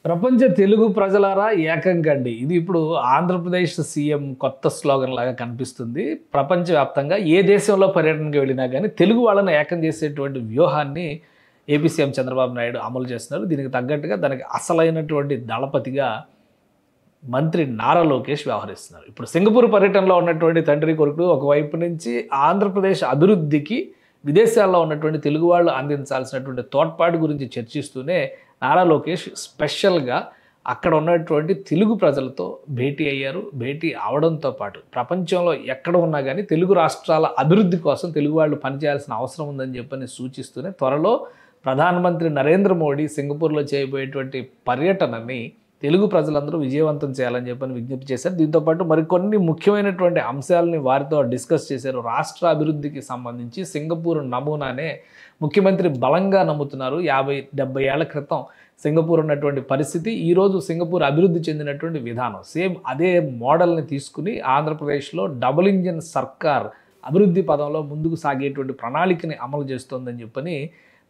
ప్రపంచ తెలుగు ప్రజలారా ఏకం కండి. ఇది ఇప్పుడు ఆంధ్రప్రదేశ్ సీఎం కొత్త స్లోగన్ లాగా కనిపిస్తుంది. ప్రపంచవ్యాప్తంగా ఏ దేశంలో పర్యటనకి వెళ్ళినా గానీ, తెలుగు వాళ్ళని ఏకం చేసేటువంటి వ్యూహాన్ని ఏపీ సీఎం చంద్రబాబు నాయుడు అమలు చేస్తున్నారు. దీనికి తగ్గట్టుగా దానికి అసలైనటువంటి దళపతిగా మంత్రి నారా లోకేష్ వ్యవహరిస్తున్నారు. ఇప్పుడు సింగపూర్ పర్యటనలో ఉన్నటువంటి తండ్రి కొడుకులు ఒకవైపు నుంచి ఆంధ్రప్రదేశ్ అభివృద్ధికి విదేశాల్లో ఉన్నటువంటి తెలుగు వాళ్ళు అందించాల్సినటువంటి తోడ్పాటు గురించి చర్చిస్తూనే నారా లోకేష్ స్పెషల్గా అక్కడ ఉన్నటువంటి తెలుగు ప్రజలతో భేటీ అయ్యారు. భేటీ అవడంతో పాటు ప్రపంచంలో ఎక్కడ ఉన్నా కానీ తెలుగు రాష్ట్రాల అభివృద్ధి కోసం తెలుగు వాళ్ళు పనిచేయాల్సిన అవసరం ఉందని చెప్పని సూచిస్తూనే త్వరలో ప్రధానమంత్రి నరేంద్ర మోడీ సింగపూర్లో చేయబోయేటువంటి పర్యటనని తెలుగు ప్రజలందరూ విజయవంతం చేయాలని చెప్పని విజ్ఞప్తి చేశారు. దీంతోపాటు మరికొన్ని ముఖ్యమైనటువంటి అంశాలని వారితో డిస్కస్ చేశారు. రాష్ట్ర అభివృద్ధికి సంబంధించి సింగపూర్ నమూనానే ముఖ్యమంత్రి బలంగా నమ్ముతున్నారు. 50-70 ఏళ్ల క్రితం సింగపూర్ ఉన్నటువంటి పరిస్థితి, ఈరోజు సింగపూర్ అభివృద్ధి చెందినటువంటి విధానం సేమ్ అదే మోడల్ని తీసుకుని ఆంధ్రప్రదేశ్లో డబుల్ ఇంజిన్ సర్కార్ అభివృద్ధి పదంలో ముందుకు సాగేటువంటి ప్రణాళికని అమలు చేస్తోందని చెప్పని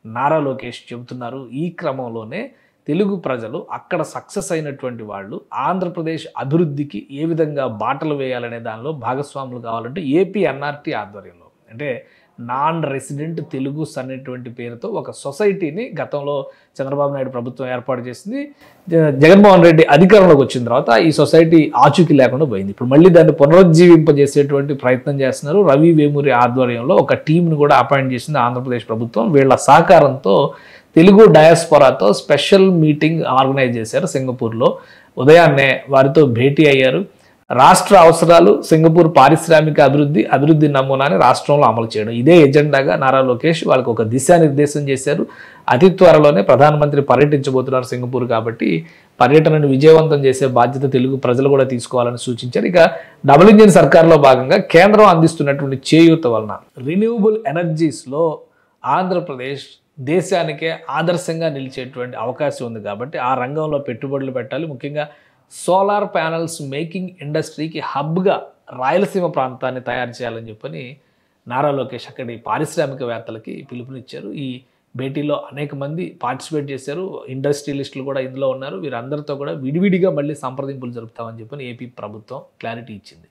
నారా లోకేష్ చెబుతున్నారు. ఈ క్రమంలోనే తెలుగు ప్రజలు అక్కడ సక్సెస్ అయినటువంటి వాళ్ళు ఆంధ్రప్రదేశ్ అభివృద్ధికి ఏ విధంగా బాటలు వేయాలనే దానిలో భాగస్వాములు కావాలంటే ఏపీ ఎన్ఆర్టీ ఆధ్వర్యంలో అంటే నాన్ రెసిడెంట్ తెలుగుస్ అనేటువంటి పేరుతో ఒక సొసైటీని గతంలో చంద్రబాబు నాయుడు ప్రభుత్వం ఏర్పాటు చేసింది. జగన్మోహన్ రెడ్డి అధికారంలోకి వచ్చిన తర్వాత ఈ సొసైటీ ఆచూకీ లేకుండా పోయింది. ఇప్పుడు మళ్ళీ దాన్ని పునరుజ్జీవింపజేసేటువంటి ప్రయత్నం చేస్తున్నారు. రవి వేమూరి ఆధ్వర్యంలో ఒక టీంను కూడా అపాయింట్ చేసింది ఆంధ్రప్రదేశ్ ప్రభుత్వం. వీళ్ళ సహకారంతో తెలుగు డయాస్పోరాతో స్పెషల్ మీటింగ్ ఆర్గనైజ్ చేశారు సింగపూర్లో. ఉదయాన్నే వారితో భేటీ అయ్యారు. రాష్ట్ర అవసరాలు, సింగపూర్ పారిశ్రామిక అభివృద్ధి నమూనాని రాష్ట్రంలో అమలు చేయడం, ఇదే ఎజెండాగా నారా లోకేష్ వాళ్ళకి ఒక దిశానిర్దేశం చేశారు. అతి త్వరలోనే ప్రధానమంత్రి పర్యటించబోతున్నారు సింగపూర్ కాబట్టి పర్యటనను విజయవంతం చేసే బాధ్యత తెలుగు ప్రజలు కూడా తీసుకోవాలని సూచించారు. ఇక డబుల్ ఇంజిన్ సర్కార్లో భాగంగా కేంద్రం అందిస్తున్నటువంటి చేయూత వలన రిన్యూవబుల్ ఎనర్జీస్లో ఆంధ్రప్రదేశ్ దేశానికే ఆదర్శంగా నిలిచేటువంటి అవకాశం ఉంది కాబట్టి ఆ రంగంలో పెట్టుబడులు పెట్టాలి. ముఖ్యంగా సోలార్ ప్యానల్స్ మేకింగ్ ఇండస్ట్రీకి హబ్గా రాయలసీమ ప్రాంతాన్ని తయారు చేయాలని చెప్పని నారా లోకేష్ అక్కడి పారిశ్రామికవేత్తలకి పిలుపునిచ్చారు. ఈ భేటీలో అనేక మంది పార్టిసిపేట్ చేశారు. ఇండస్ట్రియలిస్టులు కూడా ఇందులో ఉన్నారు. వీరందరితో కూడా విడివిడిగా మళ్ళీ సంప్రదింపులు జరుపుతామని చెప్పని ఏపీ ప్రభుత్వం క్లారిటీ ఇచ్చింది.